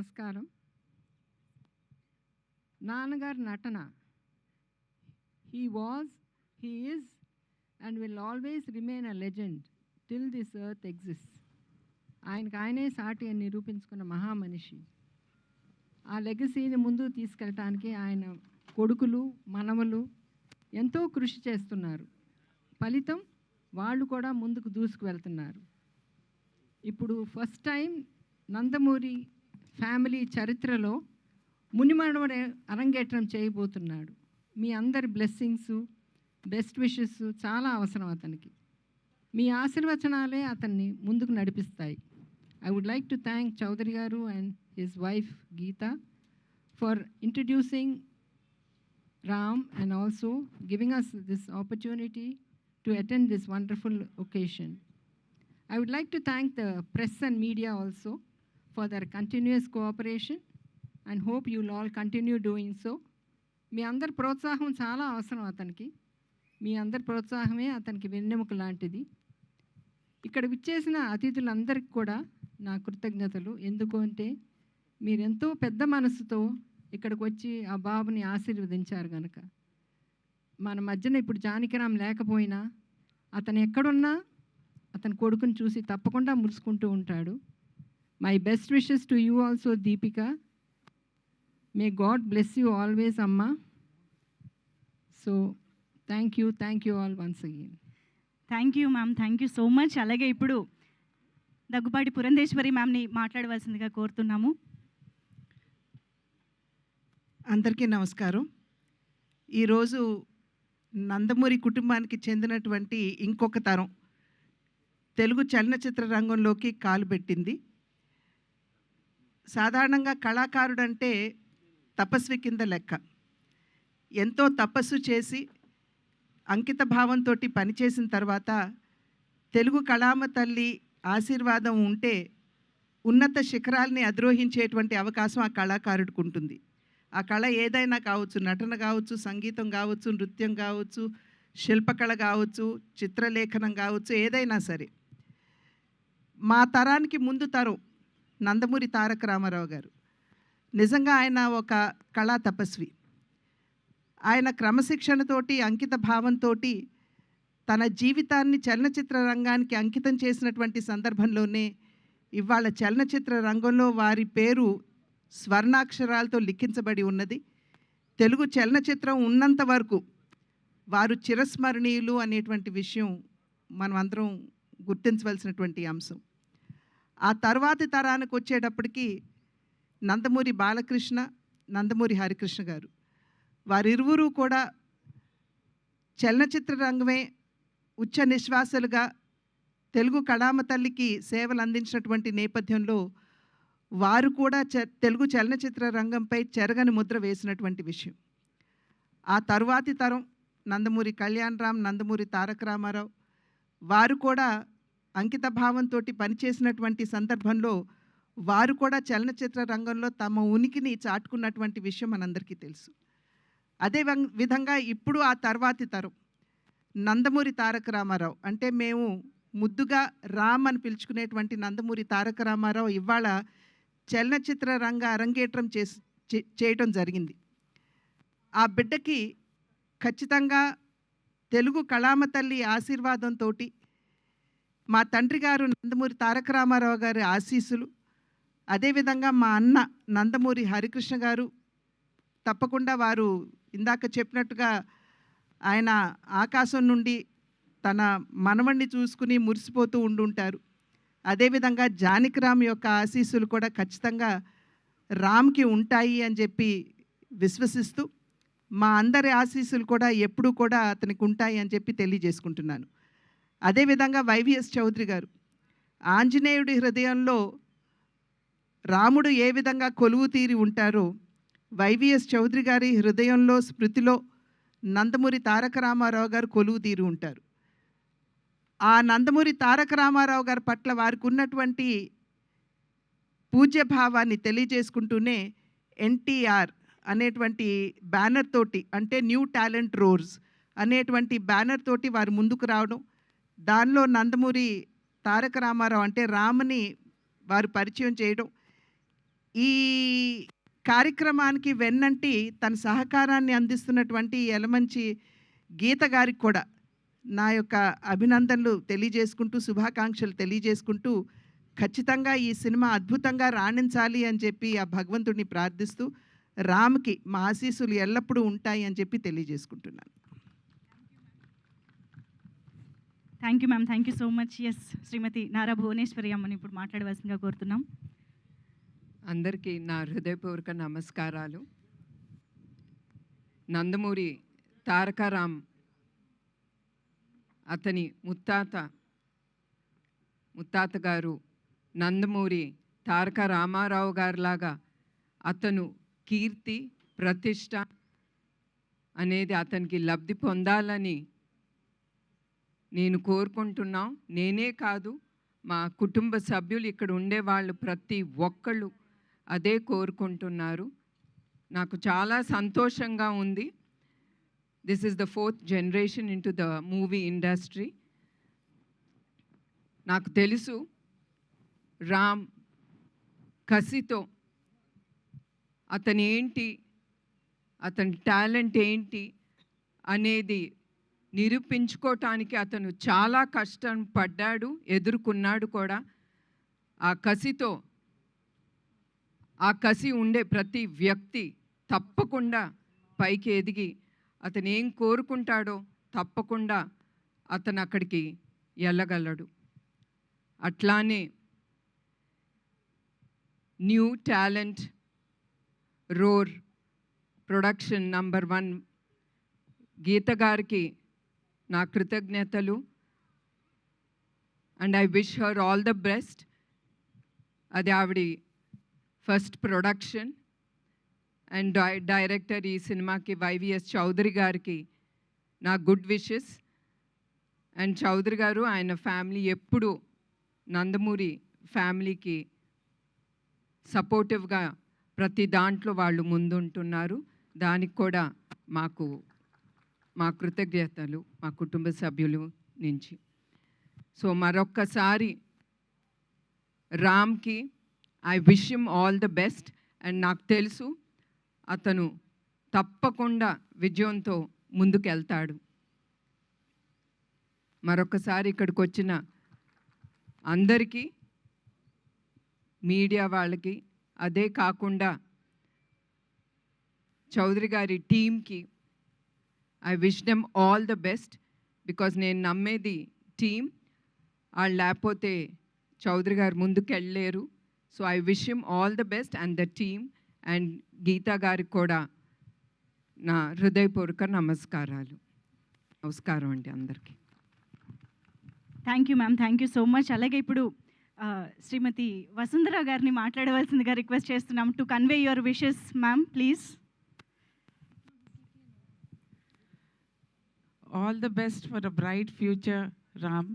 నమస్కారం. నాన్నగారి నటన, he was, he is and will always remain a legend till this earth exists. ఆయనకు ఆయనే సాటి అని నిరూపించుకున్న మహామనిషి. ఆ లెగసీని ముందుకు తీసుకెళ్ళటానికి ఆయన కొడుకులు మనవలు ఎంతో కృషి చేస్తున్నారు. ఫలితం వాళ్ళు కూడా ముందుకు దూసుకు వెళ్తున్నారు. ఇప్పుడు ఫస్ట్ టైం నందమూరి ఫ్యామిలీ చరిత్రలో మునిమనవడే అరంగేట్రం చేయబోతున్నాడు. మీ అందరి బ్లెస్సింగ్స్, బెస్ట్ విషెస్ చాలా అవసరం అతనికి. మీ ఆశీర్వచనాలే అతన్ని ముందుకు నడిపిస్తాయి. I would like to thank Chowdary garu and his wife Geetha for introducing Ram and also giving us this opportunity to attend this wonderful occasion. I would like to thank the press and media also for their continuous cooperation and hope you will all continue doing so. మీ అందరి ప్రోత్సాహం చాలా అవసరం అతనికి. మీ అందరి ప్రోత్సాహమే అతనికి వెన్నెముక లాంటిది. ఇక్కడ విచ్చేసిన అతిథులందరికీ కూడా నా కృతజ్ఞతలు. ఎందుకు అంటే మీరెంతో పెద్ద మనసుతో ఇక్కడికి వచ్చి ఆ బాబుని ఆశీర్వదించారు కనుక. మన మధ్యన ఇప్పుడు జానకిరామ్ లేకపోయినా అతను ఎక్కడున్నా అతని కొడుకుని చూసి తప్పకుండా మురుసుకుంటూ ఉంటాడు. My best wishes to you also Deepika. May god bless you always అమ్మా. So thank you all once again. Thank you ma'am, thank you so much. అలాగే ఇప్పుడు దగ్గుబాటి పురంధేశ్వరి మ్యామ్ని మాట్లాడవలసిందిగా కోరుతున్నాము. అందరికీ నమస్కారం. ఈరోజు నందమూరి కుటుంబానికి చెందినటువంటి ఇంకొక తరం తెలుగు చలనచిత్ర రంగంలోకి కాలు పెట్టింది. సాధారణంగా కళాకారుడు అంటే తపస్వి కింద లెక్క. ఎంతో తపస్సు చేసి అంకిత భావంతో పనిచేసిన తర్వాత తెలుగు కళామ తల్లి ఆశీర్వాదం ఉంటే ఉన్నత శిఖరాల్ని అధిరోహించేటువంటి అవకాశం ఆ కళాకారుడికి ఉంటుంది. ఆ కళ ఏదైనా కావచ్చు, నటన కావచ్చు, సంగీతం కావచ్చు, నృత్యం కావచ్చు, శిల్పకళ కావచ్చు, చిత్రలేఖనం కావచ్చు, ఏదైనా సరే. మా తరానికి ముందు తరం నందమూరి తారక రామారావు గారు. నిజంగా ఆయన ఒక కళా తపస్వి. ఆయన క్రమశిక్షణతోటి, అంకిత భావంతో తన జీవితాన్ని చలనచిత్ర రంగానికి అంకితం చేసినటువంటి సందర్భంలోనే ఇవాళ చలనచిత్ర రంగంలో వారి పేరు స్వర్ణాక్షరాలతో లిఖించబడి ఉన్నది. తెలుగు చలనచిత్రం ఉన్నంత వరకు వారు చిరస్మరణీయులు అనేటువంటి విషయం మనం అందరం గుర్తించవలసినటువంటి అంశం. ఆ తర్వాతి తరానికి వచ్చేటప్పటికి నందమూరి బాలకృష్ణ, నందమూరి హరికృష్ణ గారు, వారిరువురు కూడా చలనచిత్ర రంగమే ఉచ్చ నిశ్వాసాలుగా తెలుగు కళామ తల్లికి సేవలు అందించినటువంటి నేపథ్యంలో వారు కూడా తెలుగు చలనచిత్ర రంగంపై చెరగని ముద్ర వేసినటువంటి విషయం. ఆ తరువాతి తరం నందమూరి కళ్యాణరామ్, నందమూరి తారక రామారావు వారు కూడా అంకిత భావంతో పనిచేసినటువంటి సందర్భంలో వారు కూడా చలనచిత్ర రంగంలో తమ ఉనికిని చాటుకున్నటువంటి విషయం మనందరికీ తెలుసు. అదే విధంగా ఇప్పుడు ఆ తర్వాతి తరం నందమూరి తారక రామారావు, అంటే మేము ముద్దుగా రామ్ అని పిలుచుకునేటువంటి నందమూరి తారక రామారావు ఇవాళ చలనచిత్ర రంగ అరంగేట్రం చేయటం జరిగింది. ఆ బిడ్డకి ఖచ్చితంగా తెలుగు కళామ తల్లి ఆశీర్వాదంతో మా తండ్రి గారు నందమూరి తారక రామారావు గారి ఆశీస్సులు, అదేవిధంగా మా అన్న నందమూరి హరికృష్ణ గారు తప్పకుండా వారు ఇందాక చెప్పినట్టుగా ఆయన ఆకాశం నుండి తన మనవణ్ణి చూసుకుని మురిసిపోతూ ఉండుంటారు. అదేవిధంగా జానకిరామ్ యొక్క ఆశీస్సులు కూడా ఖచ్చితంగా రామ్కి ఉంటాయి అని చెప్పి విశ్వసిస్తూ మా అందరి ఆశీస్సులు కూడా ఎప్పుడూ కూడా అతనికి ఉంటాయి అని చెప్పి తెలియజేసుకుంటున్నాను. అదేవిధంగా వైవిఎస్ చౌదరి గారు, ఆంజనేయుడి హృదయంలో రాముడు ఏ విధంగా కొలువు తీరి ఉంటారో వైవిఎస్ చౌదరి గారి హృదయంలో, స్మృతిలో నందమూరి తారక రామారావు గారు కొలువు తీరి ఉంటారు. ఆ నందమూరి తారక రామారావు గారి పట్ల వారికి ఉన్నటువంటి పూజ్యభావాన్ని తెలియజేసుకుంటూనే ఎన్టీఆర్ అనేటువంటి బ్యానర్ తోటి, అంటే న్యూ టాలెంట్ రోర్స్ అనేటువంటి బ్యానర్ తోటి వారు ముందుకు రావడం, దానిలో నందమూరి తారక రామారావు అంటే రామ్ని వారు పరిచయం చేయడం, ఈ కార్యక్రమానికి వెన్నంటి తన సహకారాన్ని అందిస్తున్నటువంటి యలమంచి గీత గారికి కూడా నా యొక్క అభినందనలు తెలియజేసుకుంటూ, శుభాకాంక్షలు తెలియజేసుకుంటూ, ఖచ్చితంగా ఈ సినిమా అద్భుతంగా రాణించాలి అని చెప్పి ఆ భగవంతుడిని ప్రార్థిస్తూ, రామ్‌కి మా ఆశీస్సులు ఎల్లప్పుడూ ఉంటాయి అని చెప్పి తెలియజేసుకుంటున్నాను. Thank you ma'am, thank you so much. Yes, Shrimati Nara Bhuvaneshwari అమ్మని ఇప్పుడు మాట్లాడవలసిందిగా కోరుతున్నాం. అందరికీ నా హృదయపూర్వక నమస్కారాలు. నందమూరి తారకరామ్ అతని ముత్తాత గారు నందమూరి తారక రామారావు గారిలాగా అతను కీర్తి ప్రతిష్ట అనేది అతనికి లబ్ధి పొందాలని నేను కోరుకుంటున్నాం. నేనే కాదు, మా కుటుంబ సభ్యులు ఇక్కడ ఉండేవాళ్ళు ప్రతి ఒక్కళ్ళు అదే కోరుకుంటున్నారు. నాకు చాలా సంతోషంగా ఉంది. This is the 4th generation into the movie industry. నాకు తెలుసు రామ్ కసితో అతని టాలెంట్ ఏంటి అనేది నిరూపించుకోవటానికి అతను చాలా కష్టం పడ్డాడు, ఎదుర్కొన్నాడు కూడా. ఆ కసి ఉండే ప్రతి వ్యక్తి తప్పకుండా పైకి ఎదిగి అతను ఏం కోరుకుంటాడో తప్పకుండా అతను అక్కడికి వెళ్ళగలడు. అట్లానే new talent roar production number 1 Geetha గారికి నా కృతజ్ఞతలు. And I wish her all the best. అది ఆవిడ ఫస్ట్ ప్రొడక్షన్. అండ్ డైరెక్టర్ ఈ సినిమాకి వైవిఎస్ చౌదరి గారికి నా గుడ్ విషెస్. అండ్ చౌదరి గారు ఆయన ఫ్యామిలీ ఎప్పుడు నందమూరి ఫ్యామిలీకి సపోర్టివ్గా ప్రతి దాంట్లో వాళ్ళు ముందుంటున్నారు. దానికి కూడా మా కృతజ్ఞతలు మా కుటుంబ సభ్యులు నుంచి. సో మరొక్కసారి రామ్కి I wish him all the best. And నాకు తెలుసు అతను తప్పకుండా విజయంతో ముందుకెళ్తాడు. మరొకసారి ఇక్కడికి వచ్చిన అందరికీ, మీడియా వాళ్ళకి, అదే కాకుండా చౌదరి గారి టీమ్కి I wish them all the best. Because నేను నమ్మేది టీమ్, వాళ్ళు లేకపోతే చౌదరి గారు ముందుకెళ్ళలేరు. So I wish him all the best and the team. And Geetha గారికి కూడా నా హృదయపూర్వక నమస్కారం అండి అందరికీ. Thank you ma'am, thank you so much. అలాగే ఇప్పుడు శ్రీమతి వసుంధర గారిని మాట్లాడవలసిందిగా రిక్వెస్ట్ చేస్తున్నాం. To convey your wishes ma'am, please. All the best for a bright future, Ram.